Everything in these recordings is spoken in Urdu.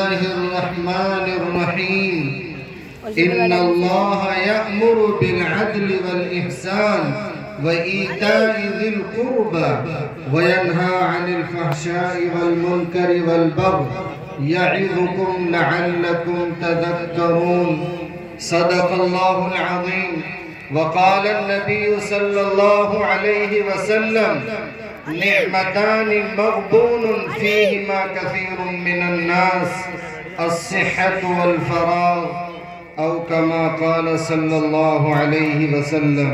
الله الرحمن الرحيم إن الله يأمر بالعدل والإحسان وإيتاء ذي القربى وينهى عن الفحشاء والمنكر والبغي يعظكم لعلكم تذكرون صدق الله العظيم وقال النبي صلى الله عليه وسلم نعمتان مغبون فيهما كثير من الناس الصحة والفراغ أو كما قال صلى الله عليه وسلم.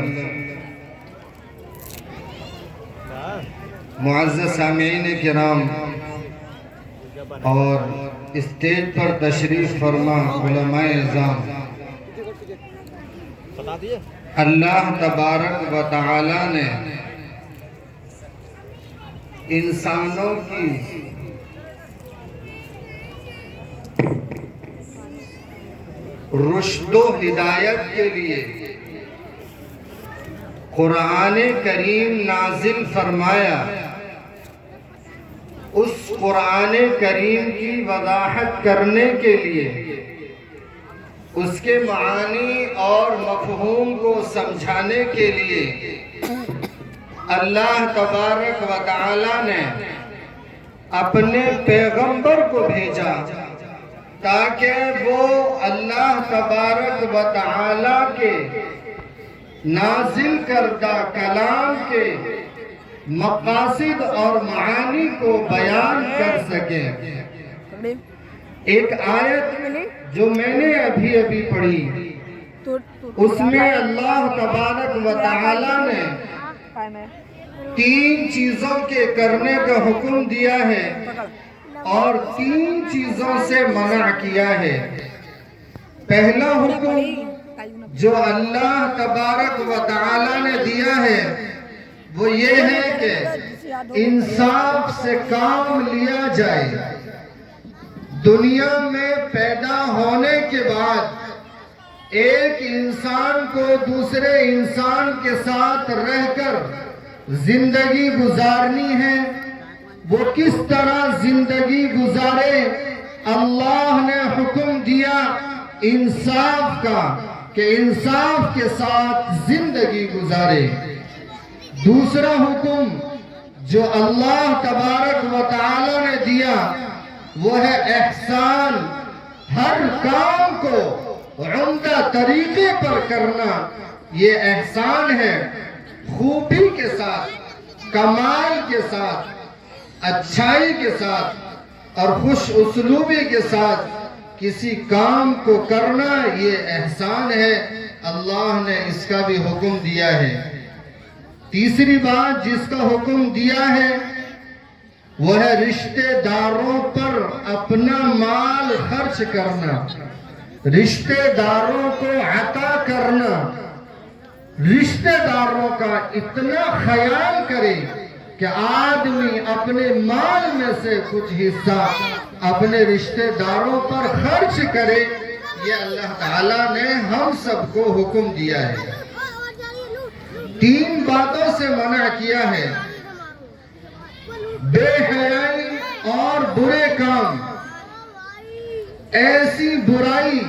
معزز سامعین کرام اور اسٹیج پر تشریف فرما علماء اعظام، اللہ تبارک و تعالی نے انسانوں کی رشد و ہدایت کے لیے قرآن کریم نازل فرمایا. اس قرآن کریم کی وضاحت کرنے کے لیے، اس کے معانی اور مفہوم کو سمجھانے کے لیے اللہ تبارک و تعالی نے اپنے پیغمبر کو بھیجا تاکہ وہ اللہ تبارک و تعالی کے نازل کردہ کلام کے مقاصد اور معانی کو بیان کر سکے. ایک آیت جو میں نے ابھی پڑھی، اس میں اللہ تبارک و تعالی نے 3 چیزوں کے کرنے کا حکم دیا ہے اور 3 چیزوں سے منع کیا ہے. پہلا حکم جو اللہ تبارک و تعالی نے دیا ہے وہ یہ ہے کہ انصاف سے کام لیا جائے. دنیا میں پیدا ہونے کے بعد ایک انسان کو دوسرے انسان کے ساتھ رہ کر زندگی گزارنی ہے. وہ کس طرح زندگی گزارے؟ اللہ نے حکم دیا انصاف کا کہ انصاف کے ساتھ زندگی گزارے. دوسرا حکم جو اللہ تبارک و تعالی نے دیا وہ ہے احسان. ہر کام کو عمدہ طریقے پر کرنا یہ احسان ہے. خوبی کے ساتھ، کمال کے ساتھ، اچھائی کے ساتھ اور خوش اسلوبی کے ساتھ کسی کام کو کرنا یہ احسان ہے. اللہ نے اس کا بھی حکم دیا ہے. تیسری بات جس کا حکم دیا ہے وہ ہے رشتہ داروں پر اپنا مال خرچ کرنا، رشتہ داروں کو عطا کرنا، رشتہ داروں کا اتنا خیال کرے کہ آدمی اپنے مال میں سے کچھ حصہ اپنے رشتہ داروں پر خرچ کرے. یہ اللہ تعالیٰ نے ہم سب کو حکم دیا ہے. 3 باتوں سے منع کیا ہے: بے حیائی اور برے کام، ایسی برائی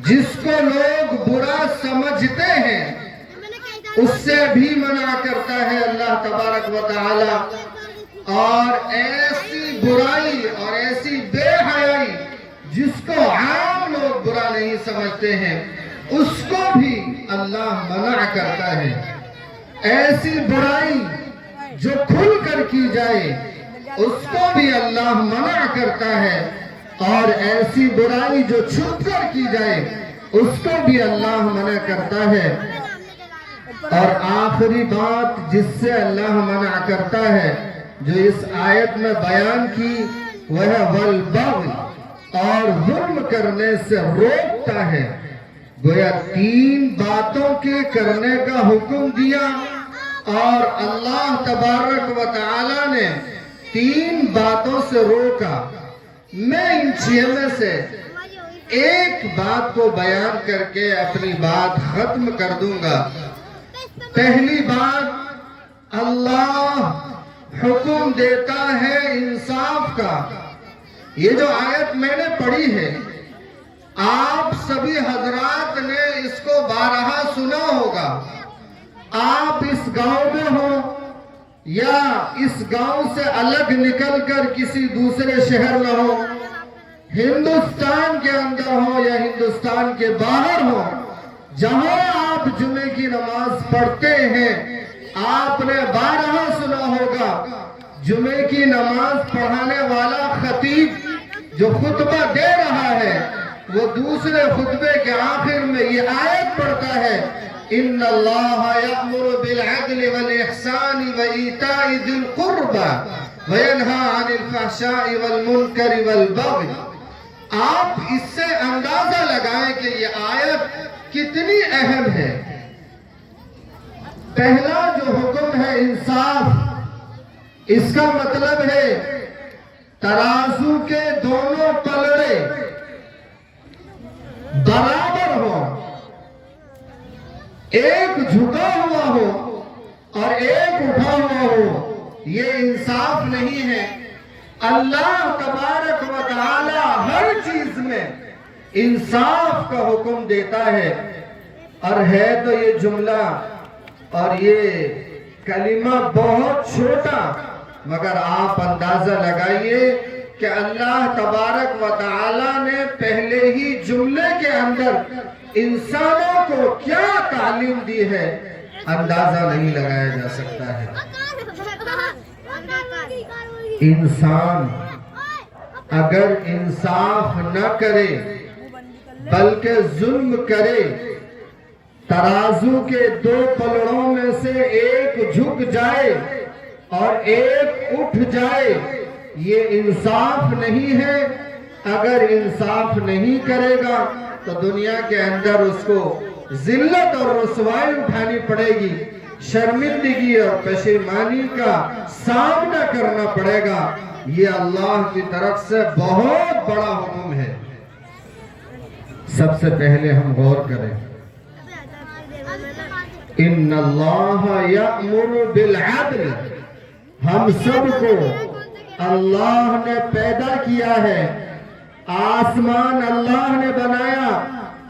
جس کو لوگ برا سمجھتے ہیں اس سے بھی منع کرتا ہے اللہ تبارک و تعالی. اور ایسی برائی اور ایسی بے حیائی جس کو عام لوگ برا نہیں سمجھتے ہیں اس کو بھی اللہ منع کرتا ہے. ایسی برائی جو کھل کر کی جائے اس کو بھی اللہ منع کرتا ہے، اور ایسی برائی جو چھپ کر کی جائے اس کو بھی اللہ منع کرتا ہے. اور آخری بات جس سے اللہ منع کرتا ہے جو اس آیت میں بیان کی وہ ہے والبغی، اور ظلم کرنے سے روکتا ہے. گویا 3 باتوں کے کرنے کا حکم دیا اور اللہ تبارک و تعالی نے 3 باتوں سے روکا. میں ان 6 میں سے ایک بات کو بیان کر کے اپنی بات ختم کر دوں گا. پہلی بات، اللہ حکم دیتا ہے انصاف کا یہ جو آیت میں نے پڑھی ہے آپ سبھی حضرات نے اس کو بارہا سنا ہوگا. آپ اس گاؤں میں ہو یا اس گاؤں سے الگ نکل کر کسی دوسرے شہر میں ہو، ہندوستان کے اندر ہو یا ہندوستان کے باہر ہو، جہاں آپ جمعے کی نماز پڑھتے ہیں آپ نے بارہا سنا ہوگا جمعے کی نماز پڑھانے والا خطیب جو خطبہ دے رہا ہے وہ دوسرے خطبے کے آخر میں یہ آیت پڑھتا ہے ان اللہ یأمر بالعدل والاحسان وایتاء ذی القربى وینہی عن الفحشاء والمنکر والبغی. آپ اس سے اندازہ لگائیں کہ یہ آیت کتنی اہم ہے. پہلا جو حکم ہے انصاف، اس کا مطلب ہے ترازو کے دونوں پلڑے برابر ہو، ایک جھکا ہوا ہو اور ایک اٹھا ہوا ہو. یہ انصاف نہیں ہے. اللہ تبارک و تعالی ہر چیز میں انصاف کا حکم دیتا ہے. اور ہے تو یہ جملہ اور یہ کلمہ بہت چھوٹا، مگر آپ اندازہ لگائیے کہ اللہ تبارک و تعالی نے پہلے ہی جملے کے اندر انسانوں کو کیا تعلیم دی ہے اندازہ نہیں لگایا جا سکتا ہے. انسان اگر انصاف نہ کرے بلکہ ظلم کرے، ترازو کے دو پلڑوں میں سے ایک جھک جائے اور ایک اٹھ جائے، یہ انصاف نہیں ہے. اگر انصاف نہیں کرے گا تو دنیا کے اندر اس کو ذلت اور رسوائی اٹھانی پڑے گی، شرمندگی اور پشیمانی کا سامنا کرنا پڑے گا. یہ اللہ کی طرف سے بہت بڑا حکم ہے. سب سے پہلے ہم غور کریں، ان اللہ یأمر بالعدل. ہم سب کو اللہ نے پیدا کیا ہے، آسمان اللہ نے بنایا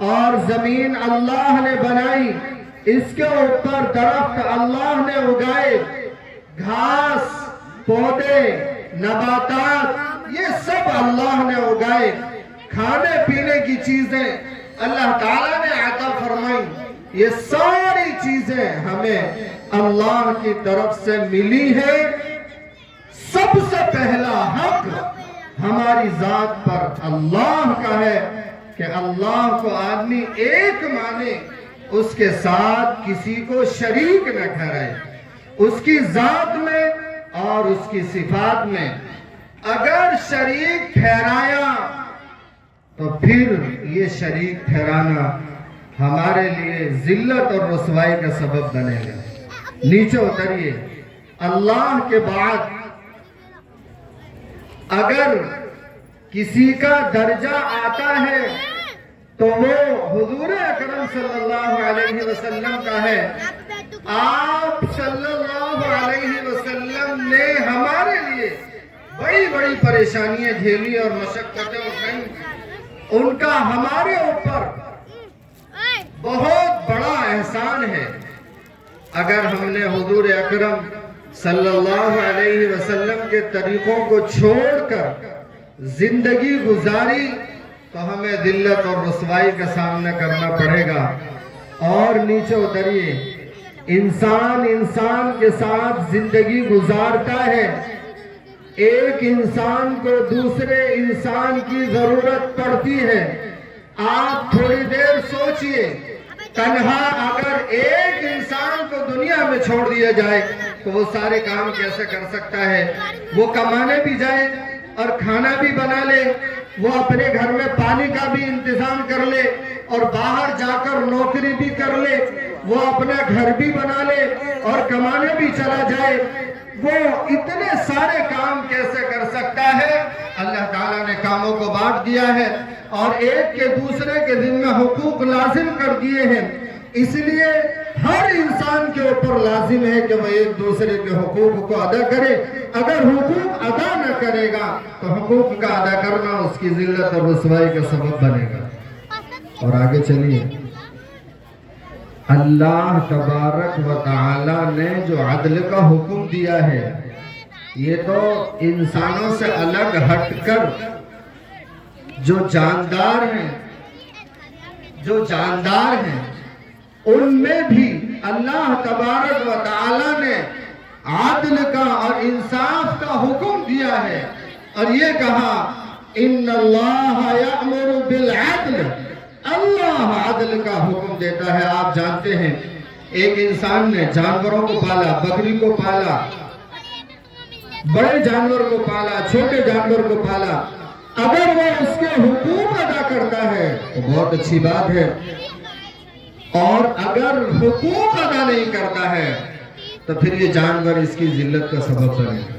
اور زمین اللہ نے بنائی، اس کے اوپر درخت اللہ نے اگائے، گھاس پودے نباتات یہ سب اللہ نے اگائے، کھانے پینے کی چیزیں اللہ تعالیٰ نے عطا فرمائی. یہ ساری چیزیں ہمیں اللہ کی طرف سے ملی ہے. سب سے پہلا حق ہماری ذات پر اللہ کا ہے کہ اللہ کو آدمی ایک مانے، اس کے ساتھ کسی کو شریک نہ ٹھہرائے، اس کی ذات میں اور اس کی صفات میں. اگر شریک ٹھہرایا تو پھر یہ شریک ٹھہرانا ہمارے لیے ذلت اور رسوائی کا سبب بنے گا. نیچے اتریے. اللہ کے بعد اگر کسی کا درجہ آتا ہے تو وہ حضور اکرم صلی اللہ علیہ وسلم کا ہے. آپ صلی اللہ علیہ وسلم نے ہمارے لیے بڑی بڑی پریشانیاں جھیلی اور مشقتیں اٹھائیں. ان کا ہمارے اوپر بہت بڑا احسان ہے. اگر ہم نے حضور اکرم صلی اللہ علیہ وسلم کے طریقوں کو چھوڑ کر زندگی گزاری تو ہمیں ذلت اور رسوائی کا سامنا کرنا پڑے گا. اور نیچے اتریے. انسان کے ساتھ زندگی گزارتا ہے. ایک انسان کو دوسرے انسان کی ضرورت پڑتی ہے. آپ تھوڑی دیر سوچئے، تنہا اگر ایک انسان کو دنیا میں چھوڑ دیا جائے تو وہ سارے کام کیسے کر سکتا ہے؟ وہ کمانے بھی جائے اور کھانا بھی بنا لے، وہ اپنے گھر میں پانی کا بھی انتظام کر لے اور باہر جا کر نوکری بھی کر لے، وہ اپنا گھر بھی بنا لے اور کمانے بھی چلا جائے، وہ اتنے سارے کام کیسے کر سکتا ہے؟ اللہ تعالیٰ نے کاموں کو بانٹ دیا ہے اور ایک کے دوسرے کے ذمہ حقوق لازم کر دیے ہیں. اس لیے ہر انسان کے اوپر لازم ہے کہ وہ ایک دوسرے کے حقوق کو ادا کرے. اگر حقوق ادا نہ کرے گا تو حقوق کا ادا کرنا اس کی ذلت اور رسوائی کا سبب بنے گا. اور آگے چلیے، اللہ تبارک و تعالی نے جو عدل کا حکم دیا ہے، یہ تو انسانوں سے الگ ہٹ کر جو جاندار ہیں ان میں بھی اللہ تبارک و تعالی نے عدل کا اور انصاف کا حکم دیا ہے. اور یہ کہا ان اللہ یأمر بالعدل، اللہ عدل کا حکم دیتا ہے. آپ جانتے ہیں ایک انسان نے جانوروں کو پالا، بکری کو پالا، بڑے جانور کو پالا، چھوٹے جانور کو پالا. اگر وہ اس کے حقوق ادا کرتا ہے تو بہت اچھی بات ہے، اور اگر حقوق ادا نہیں کرتا ہے تو پھر یہ جانور اس کی ذلت کا سبب بنے گا.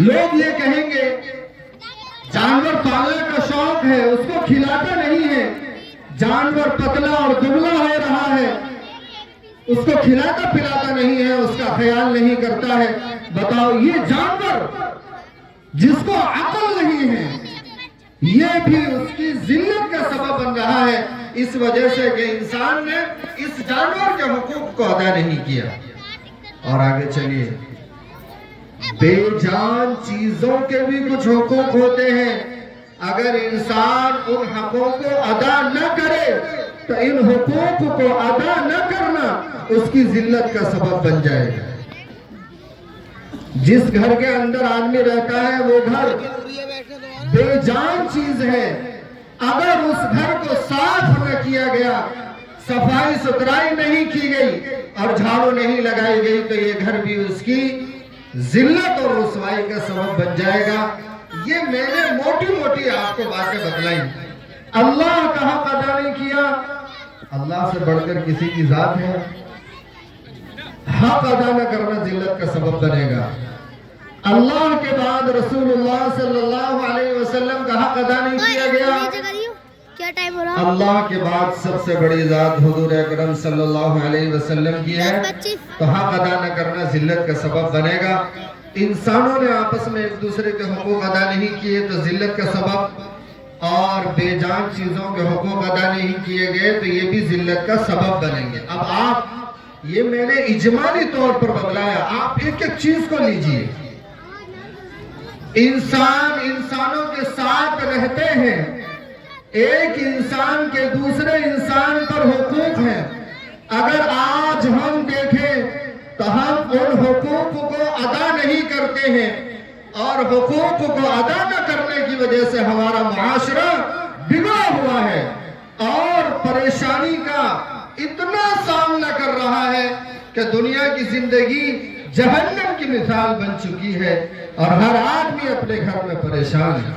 لوگ یہ کہیں گے جانور پالنے کا شوق ہے، اس کو کھلاتا نہیں ہے، جانور پتلا اور دبلا ہو رہا ہے، اس کو کھلاتا پلاتا نہیں ہے، اس کا خیال نہیں کرتا ہے. بتاؤ، یہ جانور جس کو عقل نہیں ہے یہ بھی اس کی ذلت کا سبب بن رہا ہے، اس وجہ سے کہ انسان نے اس جانور کے حقوق کو ادا نہیں کیا. اور آگے چلیے، بے جان چیزوں کے بھی کچھ حقوق ہوتے ہیں. اگر انسان ان حقوق کو ادا نہ کرے تو ان حقوق کو ادا نہ کرنا اس کی ذلت کا سبب بن جائے گا. جس گھر کے اندر آدمی رہتا ہے وہ گھر بے جان چیز ہے. اگر اس گھر کو صاف نہ کیا گیا، صفائی ستھرائی نہیں کی گئی اور جھاڑو نہیں لگائی گئی تو یہ گھر بھی اس کی ذلت اور رسوائی کا سبب بن جائے گا. یہ میں نے موٹی آپ کو باتیں بتلائیں. اللہ کا حق ادا نہیں کیا، اللہ سے بڑھ کر کسی کی ذات ہے. حق ادا نہ کرنا ذلت کا سبب بنے گا. اللہ کے بعد رسول اللہ صلی اللہ علیہ وسلم کا حق ادا نہیں کیا گیا. اللہ کے بعد سب سے بڑی ذات حضور اکرم صلی اللہ علیہ وسلم کی ہے، تو حق ادا نہ کرنا ذلت کا سبب بنے گا. انسانوں نے آپس میں ایک دوسرے کے حقوق ادا نہیں کیے تو ذلت کا سبب، اور بے جان چیزوں کے حقوق ادا نہیں کیے گئے تو یہ بھی ذلت کا سبب بنیں گے. اب آپ، یہ میں نے اجمالی طور پر بتلایا، آپ ایک ایک چیز کو لیجئے. انسانوں کے ساتھ رہتے ہیں، ایک انسان کے دوسرے انسان پر حقوق ہیں. اگر آج ہم دیکھیں تو ہم ان حقوق کو ادا نہیں کرتے ہیں، اور حقوق کو ادا نہ کرنے کی وجہ سے ہمارا معاشرہ بگڑا ہوا ہے اور پریشانی کا اتنا سامنا کر رہا ہے کہ دنیا کی زندگی جہنم کی مثال بن چکی ہے اور ہر آدمی اپنے گھر میں پریشان ہے.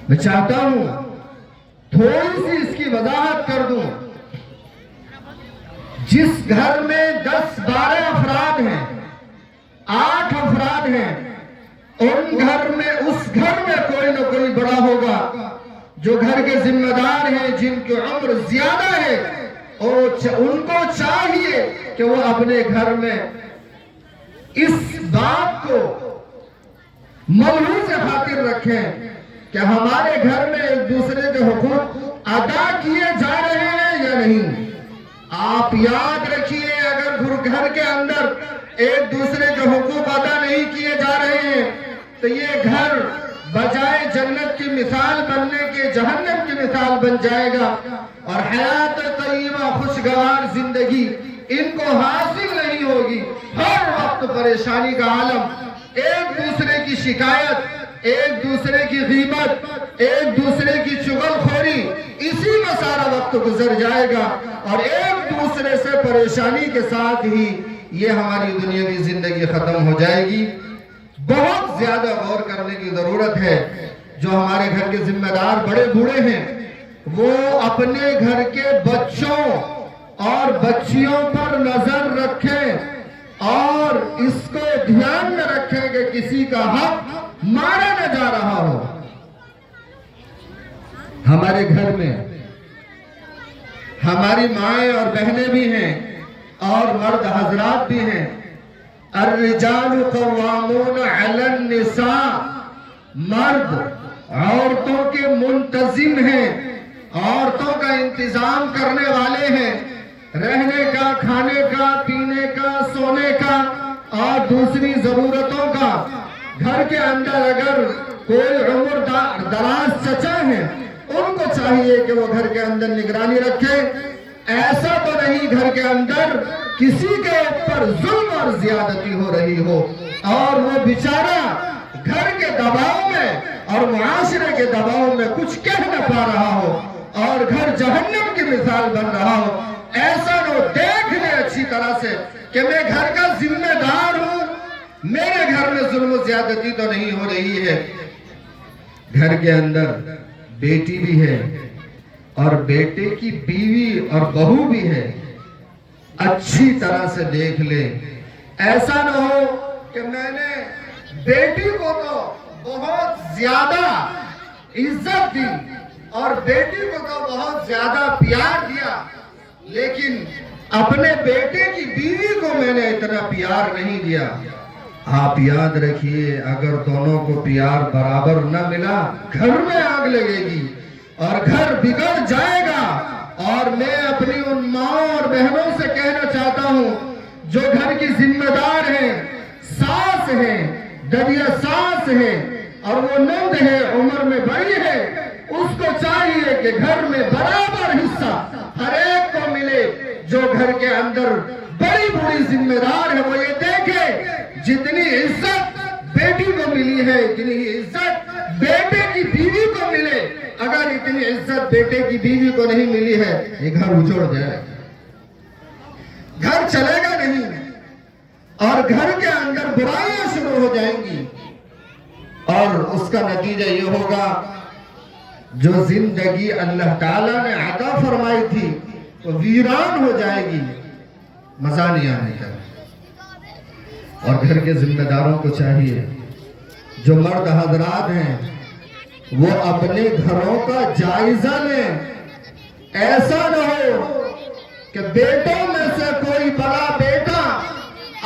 میں چاہتا ہوں تھوڑی سی اس کی وضاحت کر دوں. جس گھر میں 10-12 افراد ہیں، 8 افراد ہیں، اس گھر میں کوئی نہ کوئی بڑا ہوگا جو گھر کے ذمہ دار ہیں، جن کی عمر زیادہ ہے، اور ان کو چاہیے کہ وہ اپنے گھر میں اس بات کو ملحوظ خاطر رکھیں کہ ہمارے گھر میں ایک دوسرے کے حقوق ادا کیے جا رہے ہیں یا نہیں. آپ یاد رکھیے، اگر گھر کے اندر ایک دوسرے کے حقوق ادا نہیں کیے جا رہے ہیں تو یہ گھر بجائے جنت کی مثال بننے کے جہنم کی مثال بن جائے گا، اور حیات طیبہ خوشگوار زندگی ان کو حاصل نہیں ہوگی. ہر وقت پریشانی کا عالم، ایک دوسرے کی شکایت، ایک دوسرے کی غیبت، ایک دوسرے کی چغل خوری، اسی میں سارا وقت گزر جائے گا، اور ایک دوسرے سے پریشانی کے ساتھ ہی یہ ہماری دنیاوی زندگی ختم ہو جائے گی. بہت زیادہ غور کرنے کی ضرورت ہے. جو ہمارے گھر کے ذمہ دار بڑے بوڑھے ہیں وہ اپنے گھر کے بچوں اور بچیوں پر نظر رکھیں اور اس کو دھیان میں رکھیں کہ کسی کا حق مارا نہ جا رہا ہو. ہمارے گھر میں ہماری مائیں اور بہنیں بھی ہیں اور مرد حضرات بھی ہیں. الرجال قوامون علی النساء، مرد عورتوں کے منتظم ہیں، عورتوں کا انتظام کرنے والے ہیں، رہنے کا، کھانے کا، پینے کا، سونے کا اور دوسری ضرورتوں کا. گھر کے اندر اگر کوئی عمر دراز چچا ہیں، ان کو چاہیے کہ وہ گھر کے اندر نگرانی رکھے. ایسا تو نہیں گھر کے اندر کسی کے اوپر ظلم اور زیادتی ہو رہی ہو اور وہ بیچارہ گھر کے دباؤ میں اور معاشرے کے دباؤ میں کچھ کہہ نہ پا رہا ہو اور گھر جہنم کی مثال بن رہا ہو. ایسا نہ دیکھ لے اچھی طرح سے کہ میں گھر کا ذمہ دار ہوں، میرے گھر میں ظلم و زیادتی تو نہیں ہو رہی ہے. گھر کے اندر بیٹی بھی ہے اور بیٹے کی بیوی اور بہو بھی ہے. اچھی طرح سے دیکھ لے. ایسا نہ ہو کہ میں نے بیٹی کو تو بہت زیادہ عزت دی اور بیٹی کو تو بہت زیادہ پیار دیا، لیکن اپنے بیٹے کی بیوی کو میں نے اتنا پیار نہیں دیا. آپ یاد رکھیے، اگر دونوں کو پیار برابر نہ ملا، گھر میں آگ لگے گی اور گھر بگڑ جائے گا. اور میں اپنی ان ماں اور بہنوں سے کہنا چاہتا ہوں جو گھر کی ذمہ دار ہیں، ساس ہیں، ددیا ساس ہیں اور وہ نند ہے، عمر میں بڑی ہے، اس کو چاہیے کہ گھر میں برابر حصہ ہر ایک کو ملے. جو گھر کے اندر بڑی بڑی ذمہ دار ہے وہ یہ دیکھے جتنی عزت بیٹی کو ملی ہے اتنی ہی عزت بیٹے کی بیوی کو ملے. اگر اتنی عزت بیٹے کی بیوی کو نہیں ملی ہے، یہ گھر اجڑ جائے، گھر چلے گا نہیں اور گھر کے اندر برائیاں شروع ہو جائیں گی اور اس کا نتیجہ یہ ہوگا جو زندگی اللہ تعالیٰ نے عطا فرمائی تھی وہ ویران ہو جائے گی، مزہ نہیں آنے کا. اور گھر کے ذمہ داروں کو چاہیے، جو مرد حضرات ہیں وہ اپنے گھروں کا جائزہ لیں. ایسا نہ ہو کہ بیٹوں میں سے کوئی بڑا بیٹا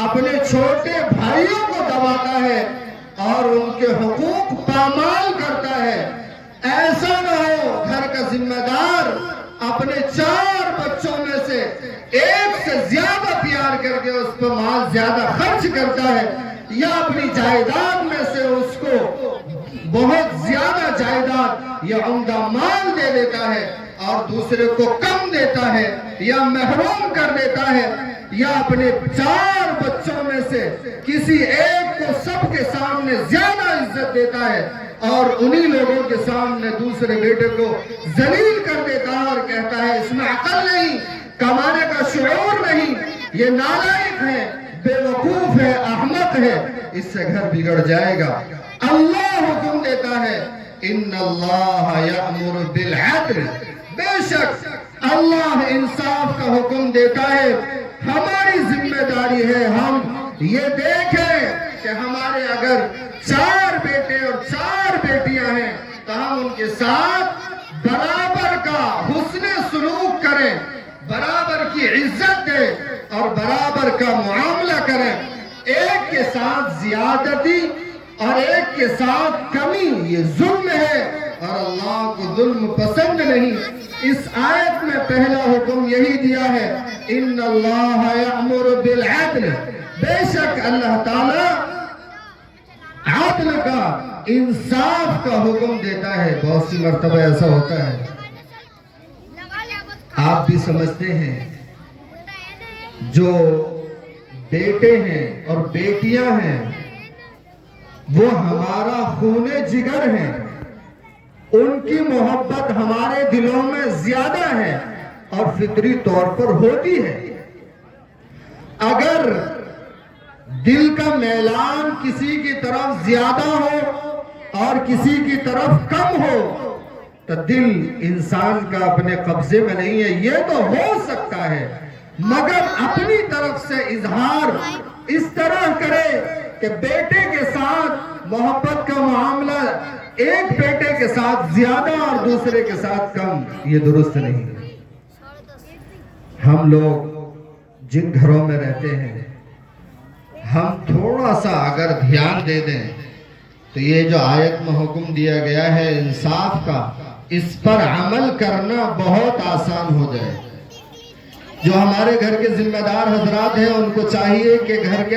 اپنے چھوٹے بھائیوں کو دباتا ہے اور ان کے حقوق پامال کرتا ہے. ایسا نہ ہو گھر کا ذمہ دار اپنے 4 بچوں میں سے ایک سے زیادہ پیار کر کے اس پر مال زیادہ خرچ کرتا ہے یا اپنی جائیداد میں سے اس کو بہت زیادہ جائیداد یا عمدہ مال دے دیتا ہے اور دوسرے کو کم دیتا ہے یا محروم کر دیتا ہے، یا اپنے 4 بچوں میں سے کسی ایک کو سب کے سامنے زیادہ عزت دیتا ہے اور انہی لوگوں کے سامنے دوسرے بیٹے کو ذلیل کر دیتا ہے اور کہتا ہے اس میں عقل نہیں، کمانے کا شعور نہیں، یہ نالائق ہے، بے وقوف ہے، احمق ہے. اس سے گھر بگڑ جائے گا. اللہ حکم دیتا ہے ان اللہ یأمر بالعدل، بے شک اللہ انصاف کا حکم دیتا ہے. ہماری ذمہ داری ہے ہم یہ دیکھیں کہ ہمارے اگر 4 بیٹے اور 4 بیٹیاں ہیں تو ہم ان کے ساتھ برابر کا حسن سلوک کریں، برابر کی عزت دیں اور برابر کا معاملہ کریں. ایک کے ساتھ زیادتی اور ایک کے ساتھ کمی یہ ظلم ہے اور اللہ کو ظلم پسند نہیں. اس آیت میں پہلا حکم یہی دیا ہے ان اللہ یأمر بالعدل، بے شک اللہ تعالیٰ عدل کا، انصاف کا حکم دیتا ہے. بہت سی مرتبہ ایسا ہوتا ہے آپ بھی سمجھتے ہیں جو بیٹے ہیں اور بیٹیاں ہیں وہ ہمارا خون جگر ہیں، ان کی محبت ہمارے دلوں میں زیادہ ہے اور فطری طور پر ہوتی ہے. اگر دل کا میلان کسی کی طرف زیادہ ہو اور کسی کی طرف کم ہو تو دل انسان کا اپنے قبضے میں نہیں ہے. یہ تو ہو سکتا ہے مگر اپنی طرف سے اظہار اس طرح کرے کہ بیٹے کے ساتھ محبت کا معاملہ ایک بیٹے کے ساتھ زیادہ اور دوسرے کے ساتھ کم، یہ درست نہیں. ہم لوگ جن گھروں میں رہتے ہیں، ہم تھوڑا سا اگر دھیان دے دیں تو یہ جو آیت میں حکم دیا گیا ہے انصاف کا، اس پر عمل کرنا بہت آسان ہو جائے۔ جو ہمارے گھر کے ذمہ دار حضرات ہیں ان کو چاہیے کہ گھر کے